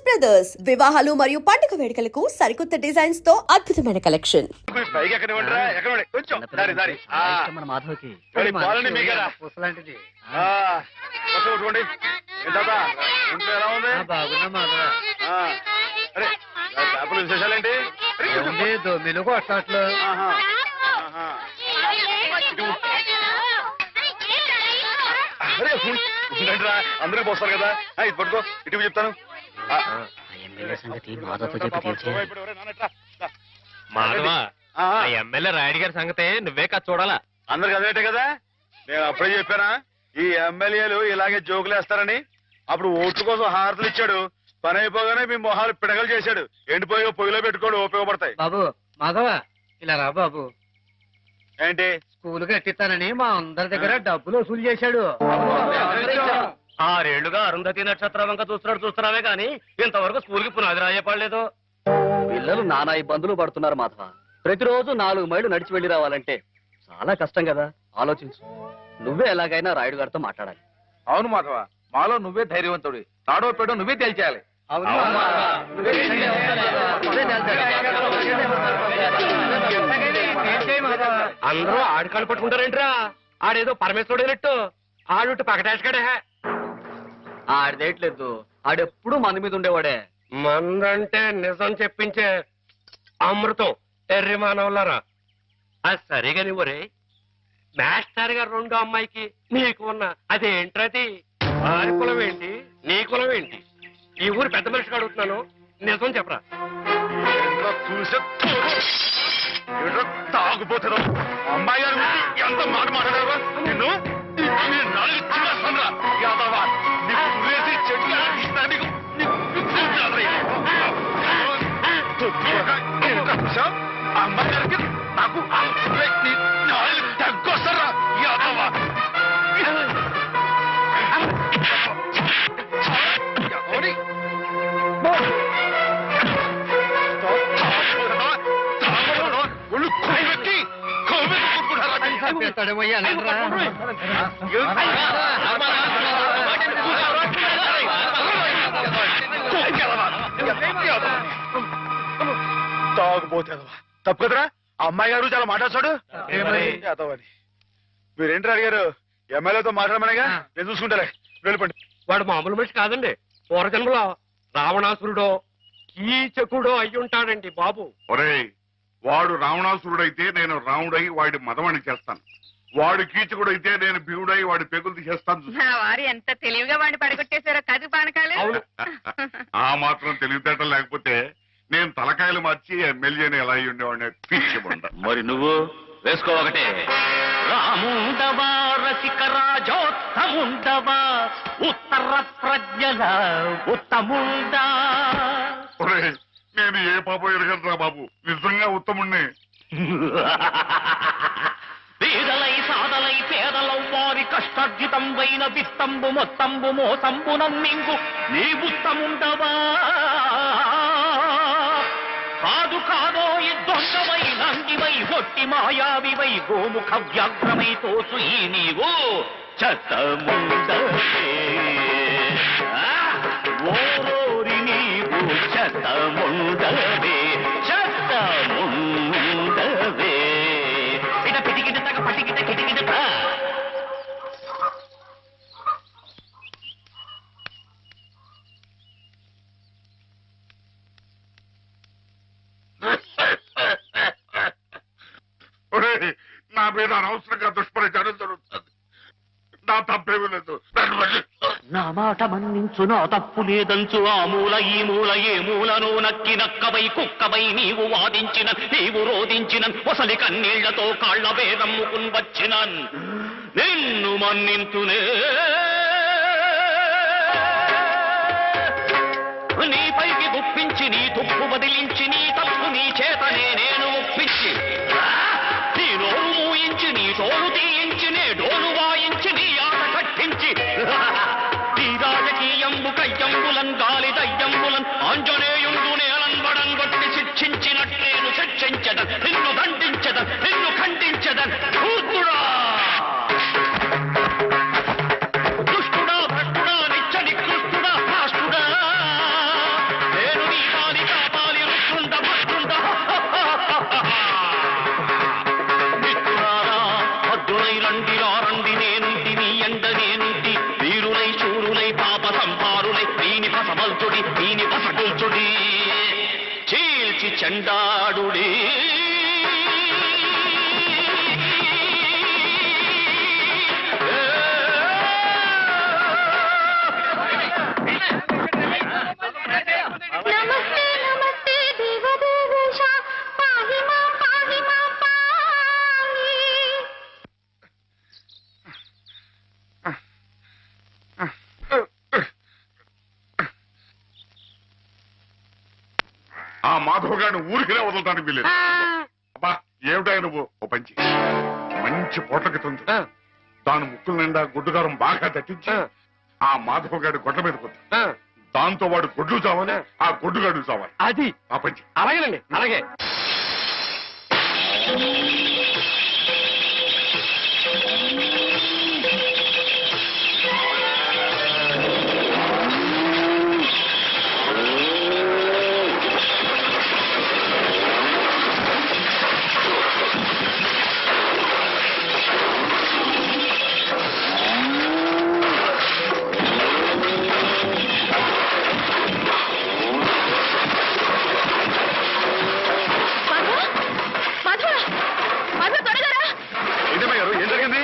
Brothers వివాహాలు మరియు పండుగ వేడుకలకు సరికొత్త డిజైన్స్ తో అద్భుతమైన కలెక్షన్. అందరూ పోస్తారు కదా, ఇది పట్టుకో, ఇటు చెప్తాను. ఎమ్మెల్యే రాయుడు గారి సంగతే నువ్వే కదా చూడాలా. అందరికి అదేటే కదా, నేను అప్పుడే చెప్పానా ఈ ఎమ్మెల్యేలు ఇలాగే జోకులేస్తారని. అప్పుడు ఓట్ల కోసం హారతులు ఇచ్చాడు, పని అయిపోగానే మీ మొహాలు పిడగలు చేశాడు. ఎండిపోయి పొయ్యిలో పెట్టుకోడు, ఉపయోగపడతాయి. బాబు మాధవ ఇలా రా బాబు. ఏంటి? స్కూల్ కట్టిస్తానని మా అందరి దగ్గర డబ్బులు వసూలు చేశాడు. 6 ఏళ్లుగా అరుంధతి నక్షత్రం వంక చూస్తున్నావే గాని ఇంతవరకు స్కూల్ కి పునాది రాయపడలేదు. పిల్లలు నానా ఇబ్బందులు పడుతున్నారు మాధవ. ప్రతిరోజు 4 మైళ్ళు నడిచి వెళ్లి రావాలంటే చాలా కష్టం కదా. ఆలోచించు, నువ్వే ఎలాగైనా రాయుడు గారితో మాట్లాడాలి. అవును మాధవ, మాలో నువ్వే ధైర్యవంతుడి. తాడో పేడో నువ్వే తేల్చేయాలి. అందరూ ఆడికాళ్ళు పట్టుకుంటారేంట్రా? ఆడేదో పరమేశ్వరుడైనట్టు ఆడుట్టు పకటేసుకడే. ఆడదేట్లేదు, ఆడెప్పుడు మన మీద ఉండేవాడే. మందంటే నిజం చెప్పించే అమృతం ఎర్రి మానవులారా. అది సరిగా నువ్వరే మాస్టర్ గారు 2 అమ్మాయికి నీకు ఉన్న అదేంట్రది? వారి కులం ఏంటి, నీ కులం ఏంటి? ఈ ఊరు పెద్ద మనిషికి అడుగుతున్నాను, నిజం చెప్పరా. తాగుపోతారు అమ్మాయి గారు ఎంత మాట మాట్లాడారు నిన్ను. అమ్మాయి గారికి నాకు తగ్గొస్తారా యాదవా? తాగుపోతేదవా తప్పు కదరా. అమ్మాయి గారు చాలా మాట్లాడతాడు. మీరేంటి అడిగారు? ఎమ్మెల్యేతో మాట్లాడమనేగా, నేను చూసుకుంటారే. వెళ్ళిపోండి. వాడు మామూలు మనిషి కాదండి. పూర్వజన్మలో రావణాసురుడో కీచకుడో అయ్యుంటాడండి బాబు. ఒరేయ్, వాడు రావణాసురుడైతే నేను రాముడై వాడి మదమని చేస్తాను. వాడు కీచకుడైతే నేను భీముడై వాడి పెగులు తీసేస్తాను. వారు ఎంత తెలివిగా వాడిని పడగొట్టేశారో కదు పానకాలు. ఆ మాత్రం తెలివితేటం లేకపోతే నేను తలకాయలు మార్చి ఎమ్మెల్యేని ఎలా అయ్యి ఉండేవాడిని పిచ్చిబండ. మరి నువ్వు వేసుకో ఒకటే. రాముండవా రసిక రాజోత్తముండవా ఉత్తర ప్రజ్ఞల ఉత్తముండా. ఒరేయ్, నేను ఏ పాపం ఎరగలరా బాబు, నిజంగా ఉత్తముణ్ణి. పేదలై సాదలై పేదలౌ వారి కష్టార్జితంబైన విత్తంబు మొత్తంబు మోసంబు నమ్మింగు నీ ఉత్తముండవా. కాదు కాదో దొంగవై నంగివై ఒట్టి మాయావివై గోముఖ వ్యాఘ్రమై తోచు ఈ నీవు చెత్తముండవే. ఓరోరి నీవు చెత్తముండవే, చెత్తముండవే. ఇట పిటికిట తగ పటికిట కిటికిట. నా మీద అనవసరంగా దుష్ప్రచారం జరుగుతుంది. నా తప్పేమీ లేదు. నా మాట మన్నించు, నా తప్పు లేదంచు. ఆ మూల ఈ మూల ఏ మూలను నక్కి నక్కవై కుక్కవై నీవు వాదించిన, నీవు రోధించిన ఒసలి కన్నీళ్లతో కాళ్ల వేదమ్ముకుని వచ్చిన నిన్ను మన్నించునే. నీపైకి గుప్పించి నీ తుప్పు బదిలించి నీ తప్పు నీ చేతనే నేను ఒప్పించి నీ నోరు మూయించి నీ తోలు తీయించి నే డోలు వాయించి నీ ఆట కట్టించి నీ రాజకీయంబు కయ్యంబులన్ గాలి దయ్యంబులన్ ఆంజనేయుండు నేలన్ వడంగొట్టి శిక్షించినట్లేను శిక్షించదన్, నిన్ను దండించదన్, నిన్ను ఖండించదన్. కూతుడా దుష్టుడా భ్రష్టుడా నిత్య నికృష్టుడా భ్రాష్టుడా పట్టుడి దీని పసగుల్చుడి చీల్చి చెండాడుడి నమస్తే నమస్తే దేవదేవేశ పాహి మాం పాహి. ఆ మాధవ్ గారిని ఊరికినే వదలటానికి వీలేదు. అబ్బా ఏమిటాయి నువ్వు ఓ పంచి మంచి పోట్లకి తుంది దాని ముక్కుల నిండా గుడ్డుగారం బాగా దట్టించి ఆ మాధవ్ గారి గొడ్ల మీద కొద్ది దాంతో వాడు గొడ్లు చావాలి, ఆ గొడ్డుగాడు చావాలి. అది ఆ పంచి అలాగేనండి, అలాగే. ఏంటమ్మా గారు ఏం జరిగింది?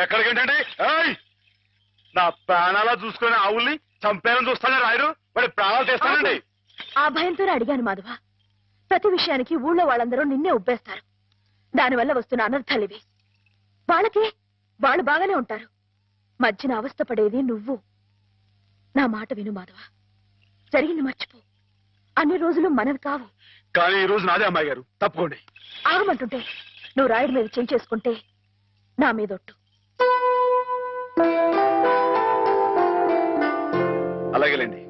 ఎక్కడికేంటండి? నా ప్రాణాలా చూసుకునే ఆవుల్ని చంపేయాలని చూస్తానే రాయుడు, వాడి ప్రాణాలు తీస్తానండి. ఆ భయంతోనే అడిగాను మాధవ. ప్రతి విషయానికి ఊళ్ళో వాళ్ళందరూ నిన్నే ఉబ్బేస్తారు. దానివల్ల వస్తున్న అనర్థాలివి. వాళ్ళకి వాళ్ళు బాగానే ఉంటారు, మధ్యన అవస్థ పడేది నువ్వు. నా మాట విను మాధవ, జరిగింది మర్చిపో. అన్ని రోజులు మనవి కావు. కానీ ఈ రోజు నాదే అమ్మాయి గారు, తప్పుకోండి. ఆగమంటుంటే నువ్వు రాయుడి మీద చేయి చేసుకుంటే నా మీదొట్టు. అలాగేలేండి.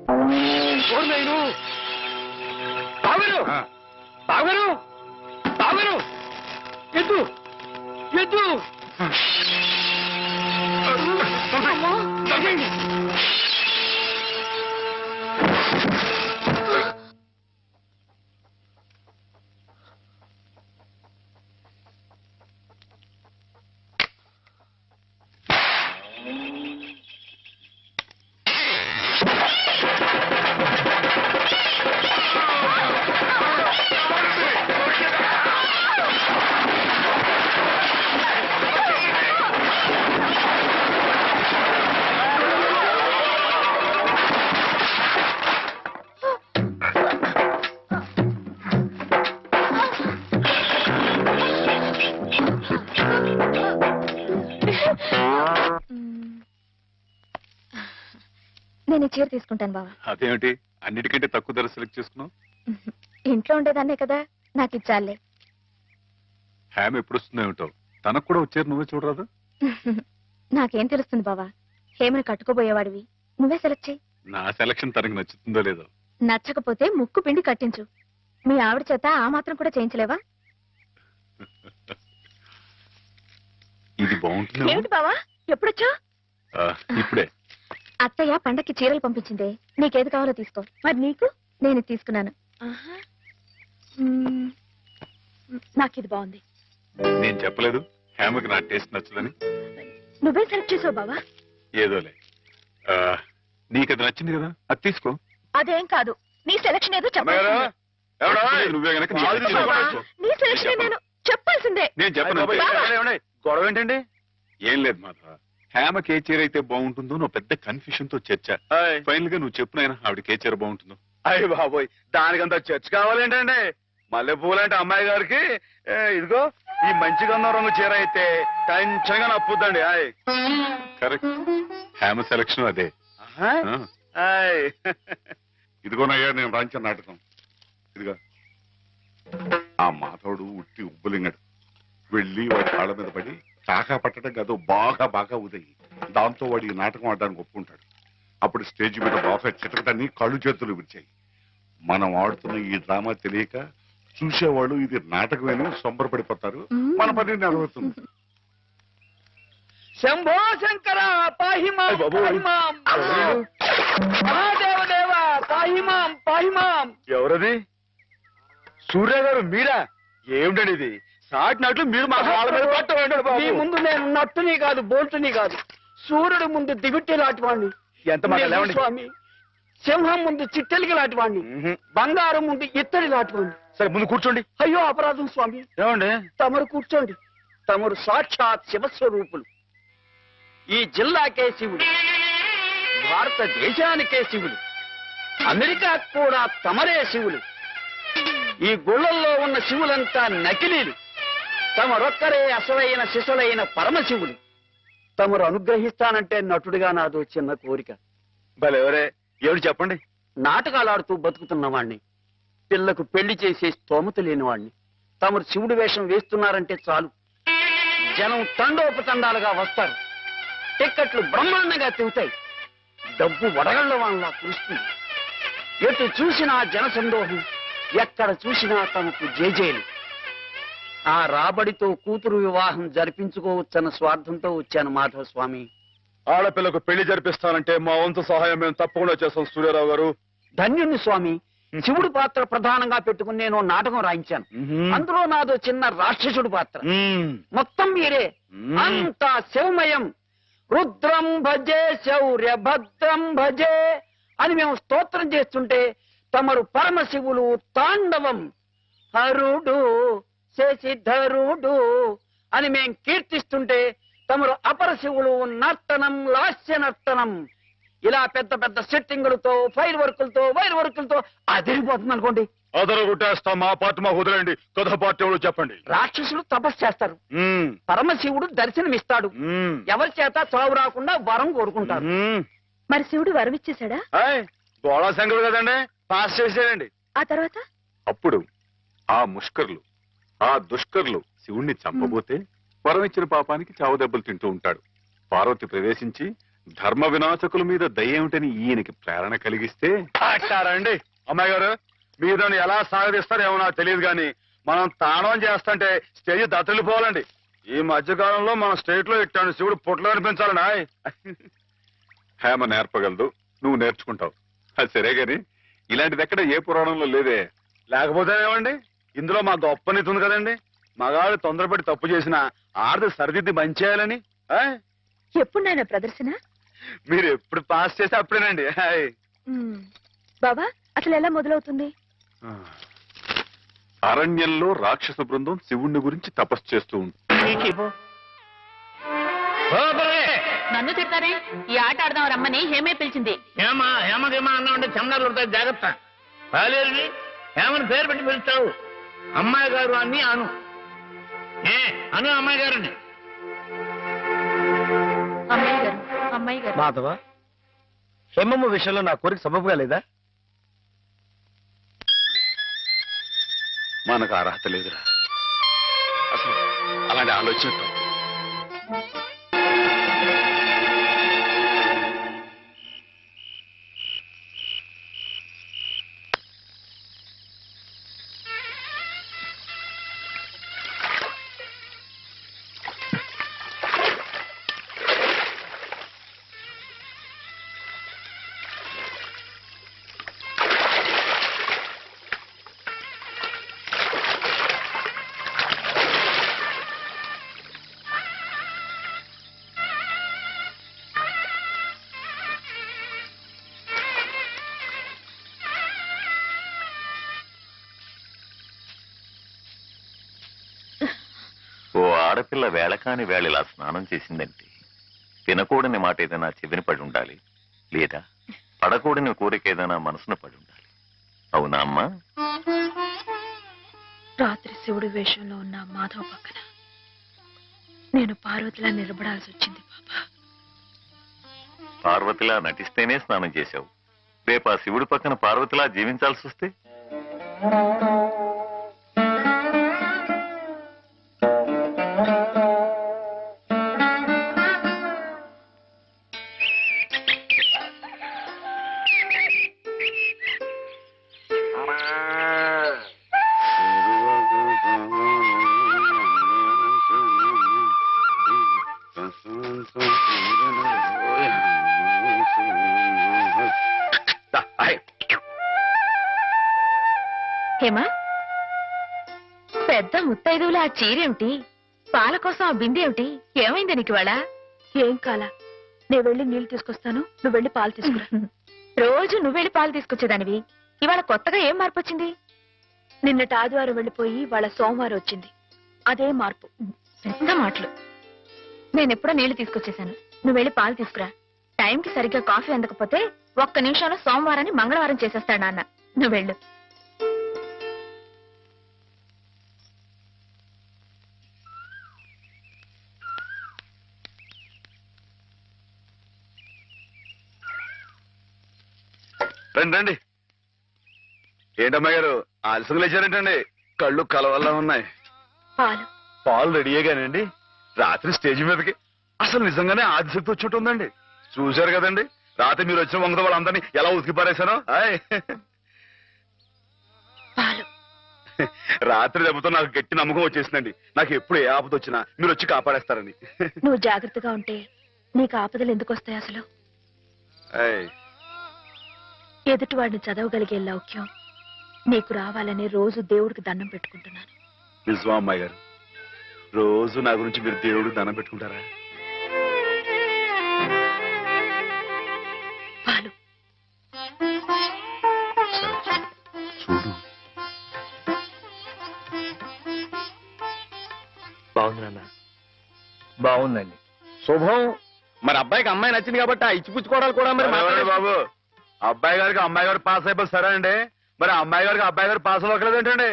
ఎద్దు ఎద్దు నేను ఈ చీర తీసుకుంటాను బావా. అదేమిటి అన్నిటికంటే తక్కువ ధర సెలెక్ట్ చేసుకున్నావు? ఇంట్లో ఉండేదాన్నే కదా, నాకు ఇచ్చాలే. హ్యామ్ ఎప్పుడు వస్తుందో ఏమిటో, తనకు కూడా వచ్చారు, నువ్వే చూడరాదు? నాకేం తెలుస్తుంది బావా, హేమని కట్టుకోబోయేవాడివి, నువ్వే సెలెక్ట్ చేయి. నా సెలక్షన్ తనకు నచ్చుతుందో లేదో. నచ్చకపోతే ముక్కు పిండి కట్టించు. మీ ఆవిడ చేత ఆ మాత్రం కూడా చేయించలేవా? ఇది బాగుంటుంది. ఏమిటి బావా, ఎప్పుడొచ్చా? ఇప్పుడే. అత్తయ్య పండక్కి చీరలు పంపించిందే, నీకేది కావాలో తీసుకో. మరి నీకు? నేను ఇది తీసుకున్నాను. నాకు ఇది బాగుంది. నేను చెప్పలేదు హ్యామ్కి నా టేస్ట్ నచ్చదని? నువ్వే సెలెక్ట్ చేసావు బావా. ఏదోలే, నీకు అది నచ్చింది కదా, అది తీసుకో. అదేం కాదు, నీ సెలక్షన్ ఏదో అమ్మగారు, చెప్పాల్సిందే. ఎవడా? నువ్వే గనక నీ నచ్చింది బావా, తీసుకో. నీ సెలక్షన్ నేను చెప్పాల్సిందే. నేను చెప్పను. గొడవ ఏంటండి? ఏం లేదు మాధవ, హ్యామకి ఏ చీర అయితే బాగుంటుందో నువ్వు పెద్ద కన్ఫ్యూషన్ తో చర్చ. ఫైనల్ గా నువ్వు చెప్పునైనా ఆవిడకి ఏ చీర బాగుంటుందో. అయ్యి బాబోయ్, దానికంత చర్చ కావాలేంటండి? మల్లెపూలంటే అమ్మాయి గారికి ఇదిగో ఈ మంచి గంధం రంగు చీర అయితే టెన్షన్ గా నప్పుద్దండి. కరెక్ట్, హ్యామ సెలక్షన్ అదే. ఇదిగోనయ్యా నేను రాంచిన నాటకం. ఇదిగో ఆ మాధవుడు ఉట్టి ఉబ్బులింగడు. వెళ్ళి వాడి కాళ్ళ మీద పడి కాకా పట్టడం కాదు, బాగా బాగా ఉదయి. దాంతో వాడి ఈ నాటకం ఆడడానికి ఒప్పుకుంటాడు. అప్పుడు స్టేజ్ మీద బాగా చిటకటాన్ని కళ్ళు చేతులు విరిచాయి. మనం ఆడుతున్న ఈ డ్రామా తెలియక చూసేవాళ్ళు ఇది నాటకమేని సంబరపడిపోతారు. మన పని నెరవేరుతుంది. శంభో శంకర పాహిమాం పాహిమాం, మహాదేవదేవ పాహిమాం పాహిమాం. ఎవరది? సూర్య గారు మీరా? ఏమిటండి ఇది? సాటినట్లు మీరు మా కాళ్ళ మీద పట్టండి మీ బాబు. ముందు నేను నట్టుని కాదు, బోల్టుని కాదు, సూర్యుడు ముందు దిగుట్టి లాంటి వాడిని. ఎంత మాట లేవండి. స్వామి, సింహం ముందు చిట్టెలికి లాంటి వాడిని, బంగారం ముందు ఇత్తడి లాంటి వాడిని. సరే ముందు కూర్చోండి. అయ్యో అపరాధం స్వామి. ఏమండి? తమరు కూర్చోండి. తమరు సాక్షాత్ శివస్వరూపులు. ఈ జిల్లాకే శివుడు, భారతదేశానికే శివుడు, అమెరికా కూడా తమరే శివులు. ఈ గుళ్ళల్లో ఉన్న శివులంతా నకిలీలు. తమరొక్కరే అసలైన శిశులైన పరమశివులు. తమరు అనుగ్రహిస్తానంటే నటుడిగా నాదో చిన్న కోరిక. భలేవరే, ఎవరు చెప్పండి. నాటకాలాడుతూ బతుకుతున్నవాణ్ణి, పిల్లకు పెళ్లి చేసే స్తోమత లేనివాణ్ణి. తమరు శివుడి వేషం వేస్తున్నారంటే చాలు, జనం తండోపతండాలుగా వస్తారు. టిక్కెట్లు బ్రహ్మాండంగా తిరుగుతాయి. డబ్బు వడగళ్ల వాళ్ళ కురుస్తుంది. ఎటు చూసినా జన సందోహం, ఎక్కడ చూసినా తమకు జేజేలు. ఆ రాబడితో కూతురు వివాహం జరిపించుకోవచ్చన్న స్వార్థంతో వచ్చాను మాధవ స్వామి. ఆడపిల్లకు పెళ్లి జరిపిస్తానంటే మా వంతు సహాయం మేము తప్పకుండా చేస్తాం సూర్యారావు గారు. ధన్యుని స్వామి. శివుడు పాత్ర ప్రధానంగా పెట్టుకుని నేను నాటకం రాయించాను. అందులో నాదో చిన్న రాక్షసుడు పాత్ర. మొత్తం మీరే, అంతా శివమయం. రుద్రం భజే శౌర్య భద్రం భజే అని మేము స్తోత్రం చేస్తుంటే తమరు పరమశివులు తాండవం, హరుడు శశిధరుడు అని మేం కీర్తిస్తుంటే తమరు అపరశివులు నర్తనం, లాస్య నర్తనం. ఇలా పెద్ద పెద్ద సెట్టింగులతో, ఫైర్ వర్కులతో, వైర్ వర్కులతో అదిరిపోతుంది అనుకోండి. అదరు కొట్టేస్తాం. మా పార్టీ మాకు వదిలేండి. కథ పార్టీ ఎవరు చెప్పండి. రాక్షసులు తపస్సు చేస్తారు, పరమశివుడు దర్శనమిస్తాడు. ఎవరి చేత చావు రాకుండా వరం కోరుకుంటారు. మరి శివుడు వరం ఇచ్చేశాడా? గోళా శంకరుడు కదండి, పాస్ చేసేయండి. ఆ తర్వాత అప్పుడు ఆ ముష్కర్లు, ఆ దుష్కర్లు శివుణ్ణి చంపబోతే వరం ఇచ్చిన పాపానికి చావు దెబ్బలు తింటూ ఉంటాడు. పార్వతి ప్రవేశించి ధర్మ వినాశకుల మీద దయ్యేమిటని ఈయనకి ప్రేరణ కలిగిస్తే అంటారండి. అమ్మాయి గారు, మీరు దాన్ని ఎలా సాగదీస్తారో ఏమో నాకు తెలియదు కానీ మనం తాండవం చేస్తుంటే స్టేజ్ దత్తలిపోవాలండి. ఈ మధ్యకాలంలో మన స్టేట్ లో ఇట్టాను శివుడు పుట్లో అనిపించాలండి. హేమ నేర్పగలదు, నువ్వు నేర్చుకుంటావు. అది సరే గాని ఇలాంటిది ఎక్కడ ఏ పురాణంలో లేదే. లేకపోతే ఏమండి, ఇందులో మా గొప్ప నీతి ఉంది కదండి. మగాడు తొందరపడి తప్పు చేసిన ఆడది సరిదిద్ది మంచి చేయాలని. ఎప్పుడు నాయన ప్రదర్శన? మీరు ఎప్పుడు పాస్ చేస్తే అప్పుడేనండి. బాబా, అసలు ఎలా మొదలవుతుంది? అరణ్యంలో రాక్షస బృందం శివుణ్ణి గురించి తపస్సు చేస్తూ ఉంటుంది. నన్ను తిడతారే? ఈ ఆట ఆడదాం రమ్మని హేమే పిలిచింది. హేమకేమా అన్నా ఉంటే చెమడాలు ఉంటాయి, జాగ్రత్త. బాలేరుని హేమని పేరు పెట్టి పిలుస్తావు. అమ్మాయి గారు అని అను. అను అమ్మాయి గారిని. అమ్మాయి గారు, అమ్మాయి గారు. మాధవ, హేమమ్మ విషయంలో నా కోరిక సబబుగా లేదా? మనకు అర్హత లేదురా. అసలు అలాంటి ఆలోచన తప్పు. ఓ ఆడపిల్ల వేళకాని వేళ ఇలా స్నానం చేసిందంటే తినకూడని మాట ఏదైనా చెవిని పడి ఉండాలి, లేదా పడకూడని కోరిక ఏదైనా మనసును పడి ఉండాలి. అవునా అమ్మా? రాత్రి శివుడి వేషంలో ఉన్న మాధవ్ పక్కన నేను పార్వతిలా నిలబడాల్సి వచ్చింది బాబా. పార్వతిలా నటిస్తేనే స్నానం చేశావు. రేపు ఆ శివుడి పక్కన పార్వతిలా జీవించాల్సి వస్తే? హేమా, పెద్ద ముత్తైదువులు ఆ చీరేమిటి, పాల కోసం ఆ బిందె ఏమిటి, ఏమైంది నీకు ఇవాళ? ఏం కాలా, నేను వెళ్ళి నీళ్లు తీసుకొస్తాను, నువ్వు వెళ్ళి పాలు తీసుకురా. రోజు నువ్వు వెళ్ళి పాలు తీసుకొచ్చేదానివి, ఇవాళ కొత్తగా ఏం మార్పు వచ్చింది? నిన్నటి ఆదివారం వెళ్ళిపోయి వాళ్ళ సోమవారం వచ్చింది, అదే మార్పు. పెద్ద మాటలు. నేనెప్పుడో నీళ్లు తీసుకొచ్చేసాను, నువ్వు వెళ్ళి పాలు తీసుకురా. టైంకి సరిగ్గా కాఫీ అందకపోతే ఒక్క నిమిషంలో సోమవారాన్ని మంగళవారం చేసేస్తాడు నాన్న. నువ్వు వెళ్ళు. రండి రండి. ఏంటమ్మా గారు ఆలస్యం లేచారేంటండి? కళ్ళు కలవల్లా ఉన్నాయి. పాలు పాలు రెడీయేగానండి. రాత్రి స్టేజ్ మీదకి అసలు నిజంగానే ఆదిశక్తి వచ్చినట్టుందండి. చూశారు కదండి రాత్రి మీరు వచ్చిన వంగ వాళ్ళందరినీ ఎలా ఉతికి పారేశానో. పాలు రాత్రి దెబ్బతో నాకు గట్టి నమ్మకం వచ్చేసిందండి. నాకు ఎప్పుడు ఏ ఆపద వచ్చినా మీరు వచ్చి కాపాడేస్తారని. నువ్వు జాగ్రత్తగా ఉంటే నీకు ఆపదలు ఎందుకు వస్తాయి అసలు? ఎదుటి వాడిని చదవగలిగే లౌక్యం నీకు రావాలని రోజు దేవుడికి దండం పెట్టుకుంటున్నాను. నిజమా అమ్మాయి గారు? రోజు నా గురించి మీరు దేవుడికి దండం పెట్టుకుంటారా? పాలు చూడు. బాగుంది నాన్న, బాగుందండి. శుభం. మరి అబ్బాయికి అమ్మాయి నచ్చింది కాబట్టి ఆ ఇచ్చిపుచ్చుకోవడాలు కూడా మరి ఎవరండి బాబు? అబ్బాయి గారికి అమ్మాయి గారు పాస్ అయిపోయి సరే అండి, మరి అమ్మాయి గారికి అబ్బాయి గారు పాస్ అవ్వట్లేదు ఏంటండి?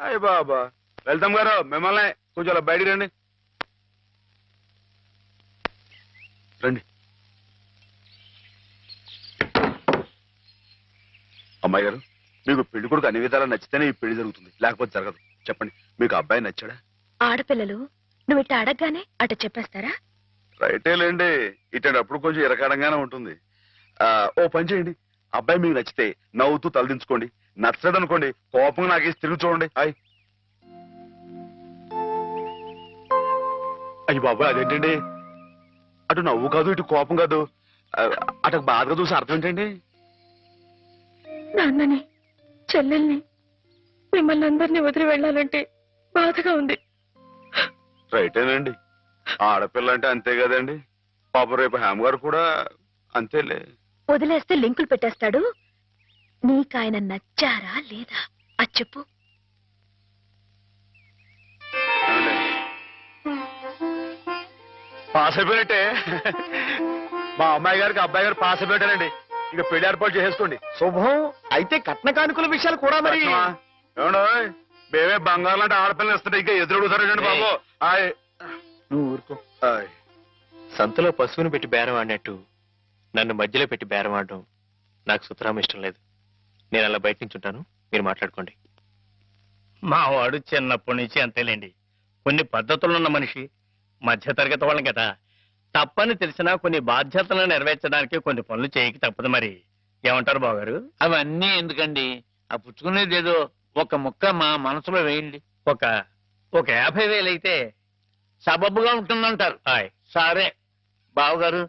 అయ్య బాబా. వెళ్తాం గారు మిమ్మల్ని కొంచెం అలా బయటికి రండి. రండి. అమ్మాయి గారు మీకు పెళ్లి కొడుకు అన్ని విధాలా నచ్చితేనే ఈ పెళ్లి జరుగుతుంది, లేకపోతే జరగదు. చెప్పండి, మీకు అబ్బాయి నచ్చాడా? ఆడపిల్లలు నువ్వు ఇట్ట అడగగానే అట చెప్పేస్తారా? రైటేలేండి, ఇటప్పుడు కొంచెం ఇరకాడంగానే ఉంటుంది. ఓ పని చేయండి, అబ్బాయి మీకు నచ్చితే నవ్వుతూ తలదించుకోండి, నచ్చలేదు అనుకోండి కోపంగా నాకేసి తిరిగి చూడండి. అయ్యి బాబాయ్ అదేంటండి? అటు నవ్వు కాదు ఇటు కోపం కాదు, అటు బాధగా చూసి అర్థం ఏంటండి? నాన్నని చెల్లెల్ని మిమ్మల్ని అందరినీ వదిలి వెళ్ళాలంటే బాధగా ఉంది. రైటేనండి, ఆడపిల్ల అంటే అంతే కదండి. పాప రేపు హేమ గారు కూడా అంతేలే. వదిలేస్తే లింకులు పెట్టేస్తాడు. నీకాయన నచ్చారా లేదా అది చెప్పు. పాస్ అయిపోయినట్టే. మా అమ్మాయి గారికి అబ్బాయి గారు పాస్ అయిపోయారండి. ఇక పెళ్లి ఏర్పాటు చేసేసుకోండి. శుభం. అయితే కట్న కానుకల విషయాలు కూడా మరి ఏమండో మేమే బంగారు లాంటి ఆడపిల్లలు ఇస్తుంటే ఇంకా ఎదురుడుతారండి బాబు. నువ్వు ఊరుకో. సంతలో పశువుని పెట్టి బేరం ఆడినట్టు నన్ను మధ్యలో పెట్టి బేరం ఆడడం నాకు సుతరాం ఇష్టం లేదు. నేను అలా బయట నుంచి ఉంటాను, మీరు మాట్లాడుకోండి. మా వాడు చిన్నప్పటి నుంచి అంతేలేండి. కొన్ని పద్ధతులున్న మనిషి, మధ్యతరగతి వాళ్ళం కదా. తప్పని తెలిసినా కొన్ని బాధ్యతలను నెరవేర్చడానికి కొన్ని పనులు చేయక తప్పదు. మరి ఏమంటారు బావగారు? అవన్నీ ఎందుకండి, ఆ పుచ్చుకునేది ఏదో ఒక ముక్క మా మనసులో వేయండి. ఒక 50,000 అయితే సబబుగా ఉంటుందంటారు. సరే బావగారు,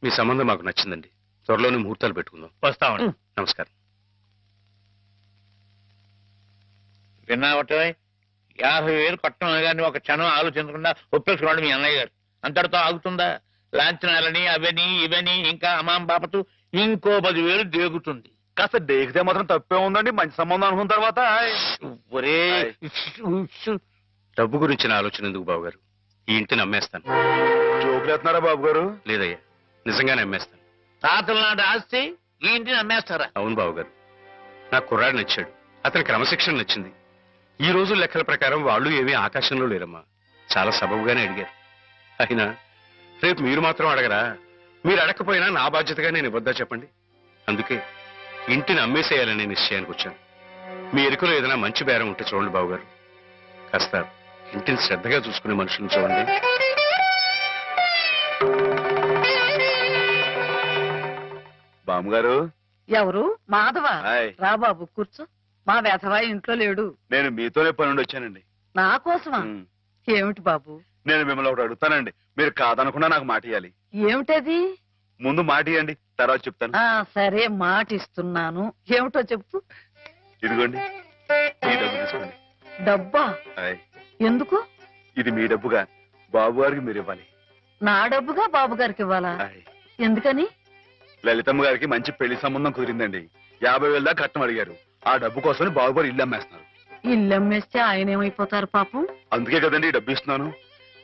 మీ సంబంధం మాకు నచ్చిందండి. త్వరలోనే ముహూర్తాలు పెట్టుకుందాం. వస్తామండి. నమస్కారం. విన్నావటే 50,000 కట్టం కానీ ఒక క్షణం ఆలోచించకుండా ఒప్పేసుకున్నాడు మీ అన్నయ్య గారు. అంతటితో ఆగుతుందా? లాంఛనాలని అవని ఇవని ఇంకా అమాం బాపతు ఇంకో 10,000 దేగుతుంది. కాస్త దేగితే మాత్రం తప్పే ఉందండి. మంచి సంబంధం అనుకున్న తర్వాత ఒరే డబ్బు గురించిన ఆలోచన ఎందుకు బాబుగారు? ఈ ఇంటిని అమ్మేస్తాను. జోకులు వేస్తున్నారా బాబు గారు? లేదయ్యా, నిజంగానే అమ్మేస్తాను. తాతల నాటి ఆస్తి ఈ ఇంటిని అమ్మేస్తారా? అవును బాబుగారు, నాకు కుర్రాడు నచ్చాడు, అతని క్రమశిక్షణ నచ్చింది. ఈ రోజు లెక్కల ప్రకారం వాళ్ళు ఏమీ ఆకాశంలో లేరమ్మా. చాలా సబబుగానే అడిగారు. అయినా రేపు మీరు మాత్రం అడగరా? మీరు అడగకపోయినా నా బాధ్యతగా నేను ఇవ్వద్దా చెప్పండి? అందుకే ఇంటిని అమ్మేసేయాలనే నిశ్చయానికి వచ్చాను. మీ ఎరుకలో ఏదైనా మంచి బేరం ఉంటే చూడండి బాబుగారు. కాస్త ఇంటిని శ్రద్ధగా చూసుకునే మనుషులను చూడండి. బామ్మగారు. ఎవరు? మాధవ. రా బాబు కూర్చో. మా వెధవా ఇంట్లో లేడు. నేను మీతోనే పనుండి వచ్చానండి. నా కోసమా? ఏమిటి బాబు? నేను మిమ్మల్ని ఒకటి అడుగుతానండి, మీరు కాదనకుండా నాకు మాట ఇవ్వాలి. ఏమిటది? ముందు మాట ఇవ్వండి, తర్వాత చెప్తాను. సరే, మాట ఇస్తున్నాను. ఏమిటో చెప్పు. ఇదిగోండి, ఈ డబ్బు తీసుకోండి. డబ్బా? ఎందుకు? ఇది మీ డబ్బుగా బాబు గారికి మీరు ఇవ్వాలి. నా డబ్బుగా బాబు గారికి ఇవ్వాలా? ఎందుకని? లలితమ్మ గారికి మంచి పెళ్లి సంబంధం కుదిరిందండి. 50,000 దాకా కట్నం అడిగారు. ఆ డబ్బు కోసం బాబు గారు ఇల్లు అమ్మేస్తున్నారు. ఇల్లు అమ్మేస్తే ఆయన ఏమైపోతారు పాపం? అందుకే కదండి ఈ డబ్బు ఇస్తున్నాను.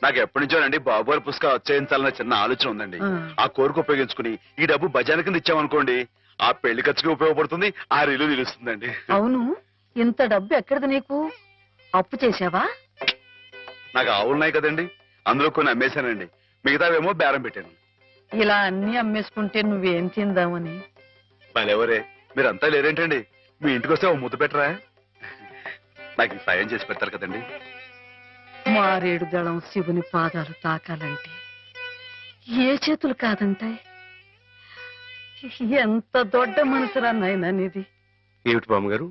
నాకు ఎప్పటి నుంచోనండి బాబు గారి పుస్తకం వచ్చేయించాలన్న చిన్న ఆలోచన ఉందండి. ఆ కోరిక ఉపయోగించుకుని ఈ డబ్బు బజార్ కింద ఇచ్చామనుకోండి, ఆ పెళ్లి ఖర్చుకి ఉపయోగపడుతుంది, ఆ ఇల్లు నిలుస్తుందండి. అవును, ఇంత డబ్బు ఎక్కడిది నీకు? అప్పు చేశావా? నాకు ఆవులున్నాయి కదండి, అందులో కొన్ని అమ్మేశానండి. మిగతావేమో బేరం పెట్టాను. ఇలా అన్ని అమ్మేసుకుంటే నువ్వేం తిందామని. మళ్ళెవరే మీరంతా లేరేంటండి? మీ ఇంటికి వస్తే ఓ ముద్దు పెట్టరా? నాకు ఈ సాయం చేసి పెడతారు కదండి. మారేడు దళం శివుని పాదాలు తాకాలంటే ఏ చేతులు కాదంటాయి? ఎంత దొడ్డ మనసురా నాయనా నీది. ఏమిటి బామ్మగారు,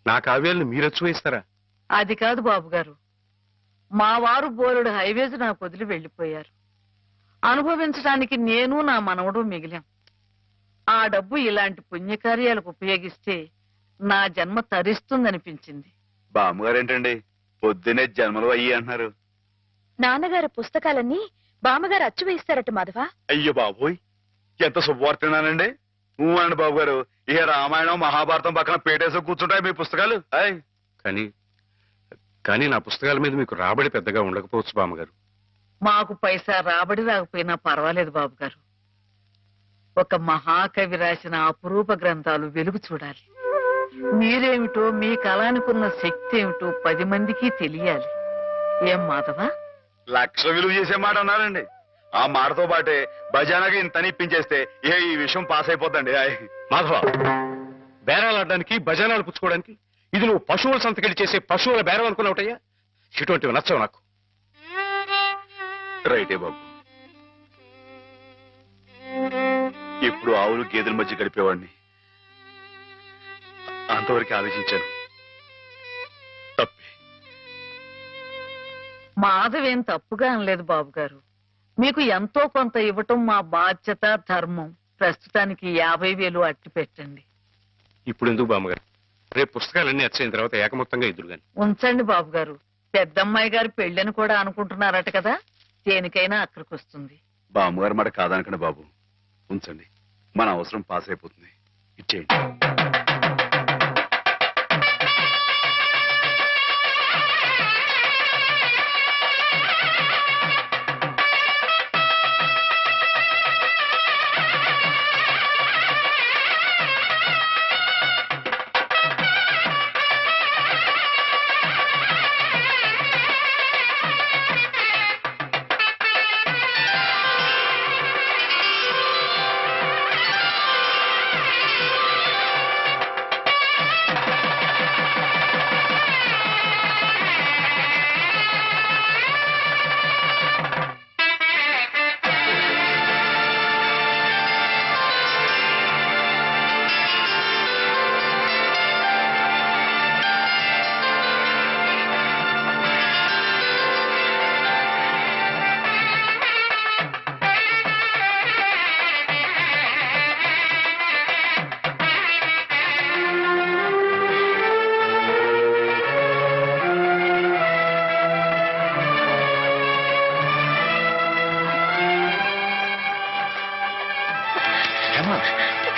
నా కావ్యాలను మీరచ్చు వేస్తారా? అది కాదు బాబుగారు, మా వారు బోలుడు హైవేస్ నాకు వదిలి వెళ్లిపోయారు. అనుభవించడానికి నేను నా మనవడు మిగిలాం. ఆ డబ్బు ఇలాంటి పుణ్యకార్యాలకు ఉపయోగిస్తే నా జన్మ తరిస్తుందనిపించింది. బామ్మగారు ఏంటండి పొద్దునే జన్మలు అయ్యి అంటున్నారు? నాన్నగారు పుస్తకాలన్నీ బామ్మగారు అచ్చు వేయిస్తారట మాధవ. అయ్యో బాబోయ్, ఎంత శుభవార్తనానండి. అనండి బాబు గారు, ఇక రామాయణం మహాభారతం పక్కన పేటేసి కూర్చుంటాయి మీ పుస్తకాలు. కానీ నా పుస్తకాల మీద మీకు రాబడి పెద్దగా ఉండకపోవచ్చు బామ్మగారు. మాకు పైసా రాబడి రాకపోయినా పర్వాలేదు బాబుగారు. ఒక మహాకవి రాసిన అపురూప గ్రంథాలు వెలుగు చూడాలి. మీరేమిటో, మీ కళానికున్న శక్తి ఏమిటో 10 మందికి తెలియాలి. ఏం మాధవ? లక్ష విలువ చేసే మాట అన్నారండి. ఆ మాటతో పాటే భజానగా ఇంత ఇప్పించేస్తే ఈ విషయం పాస్ అయిపోద్దండి. మాధవ, బేరాలు ఆడడానికి భజనాలు పుచ్చుకోవడానికి ఇది నువ్వు పశువుల సంతకెళ్ళి చేసే పశువుల బేరం అనుకున్నావుటయ్యా. ఇటువంటివి నచ్చవు నాకు. రైటే బాబు, ఇప్పుడు ఆవులు గేదెల మధ్య గడిపేవాడిని. అంతవరకు ఆలోచించాను. తప్పే. మాధవేం తప్పుగా అనలేదు బాబుగారు. మీకు ఎంతో కొంత ఇవ్వటం మా బాధ్యత, ధర్మం. ప్రస్తుతానికి 50,000 అట్టి పెట్టండి. ఇప్పుడు ఎందుకు బామ్మగారు? రేపు పుస్తకాలన్నీ వచ్చైన తర్వాత ఏకమొత్తంగా ఇద్దరు గాని ఉంచండి బాబుగారు. పెద్దమ్మాయి గారు పెళ్ళని కూడా అనుకుంటున్నారట కదా, దేనికైనా అక్కడికి వస్తుంది. బామ్మగారు మాట కాదనకండి బాబు, ఉంచండి. మన అవసరం పాస్ అయిపోతుంది. ఇచ్చేయండి.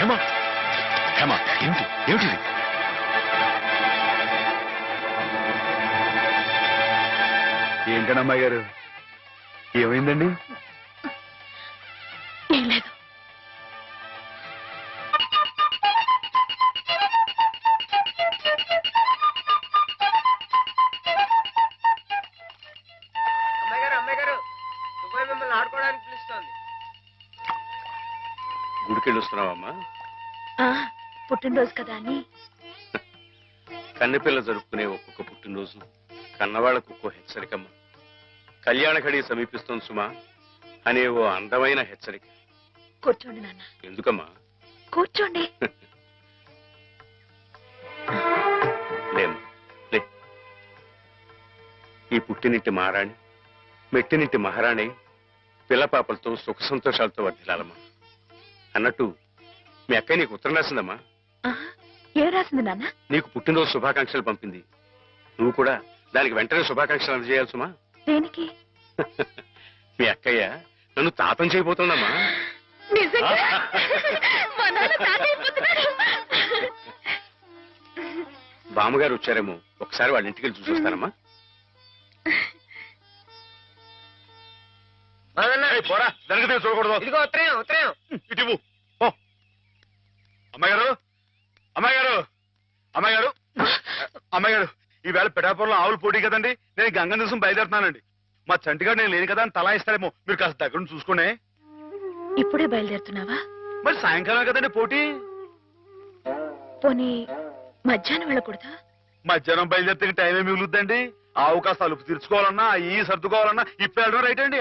హేమ హేమ ఏమిటి ఏమిటి ఏంటండి అమ్మాయి గారు ఏమైందండి? ఏం లేదు. గుడికెళ్ళి వస్తున్నావమ్మా? పుట్టినరోజు కదా అని. కన్నెపిల్ల జరుపుకునే ఒక్కొక్క పుట్టినరోజు కన్నవాళ్లకు ఒక్కో హెచ్చరికమ్మ. కళ్యాణ ఘడి సమీపిస్తోంది సుమా అనే ఓ అందమైన హెచ్చరిక. కూర్చోండి నాన్న. ఎందుకమ్మా? కూర్చోండి. లేమ్మా లే. ఈ పుట్టినింటి మహారాణి మెట్టినింటి మహారాణి పిల్లపాపలతో సుఖ సంతోషాలతో వర్ధిల్లాలమ్మా. అన్నట్టు మీ అక్కయ్య నీకు ఉత్తరం రాసిందమ్మా. ఏం రాసింది నాన్న? నీకు పుట్టినరోజు శుభాకాంక్షలు పంపింది. నువ్వు కూడా దానికి వెంటనే శుభాకాంక్షలు అందజేయాలి సుమా. దేనికి? మీ అక్కయ్య నన్ను తాతం చేయబోతుందమ్మా. బామ్మగారు వచ్చారేమో, ఒకసారి వాళ్ళ ఇంటికి వెళ్ళి చూసొస్తానమ్మా. పోరా జరగదు చూడకూడదు. ఇదిగో ఉత్తరం ఉత్తరం. ఇటు అమ్మాయి గారు అమ్మాయి గారు అమ్మాయి గారు అమ్మాయి గారు ఈవేళ పిఠాపురంలో ఆవులు పోటీ కదండి. నేను గంగ నిమిషం బయలుదేరుతున్నానండి. మా చంటిగాడు నేను లేని కదా అని తలా ఇస్తారేమో, మీరు కాస్త దగ్గర నుంచి చూసుకోండి. ఇప్పుడే బయలుదేరుతున్నావా? మరి సాయంకాలం కదండి పోటీ. పోనీ మధ్యాహ్నం వెళ్ళకూడదా? మధ్యాహ్నం బయలుదేరితే టైం ఏమి మిగులుద్దండి. ఆవు కాస్త అలుపు తీర్చుకోవాలన్నా ఈ సర్దుకోవాలన్నా ఇప్పుడు వెళ్ళడం రైట్ అండి.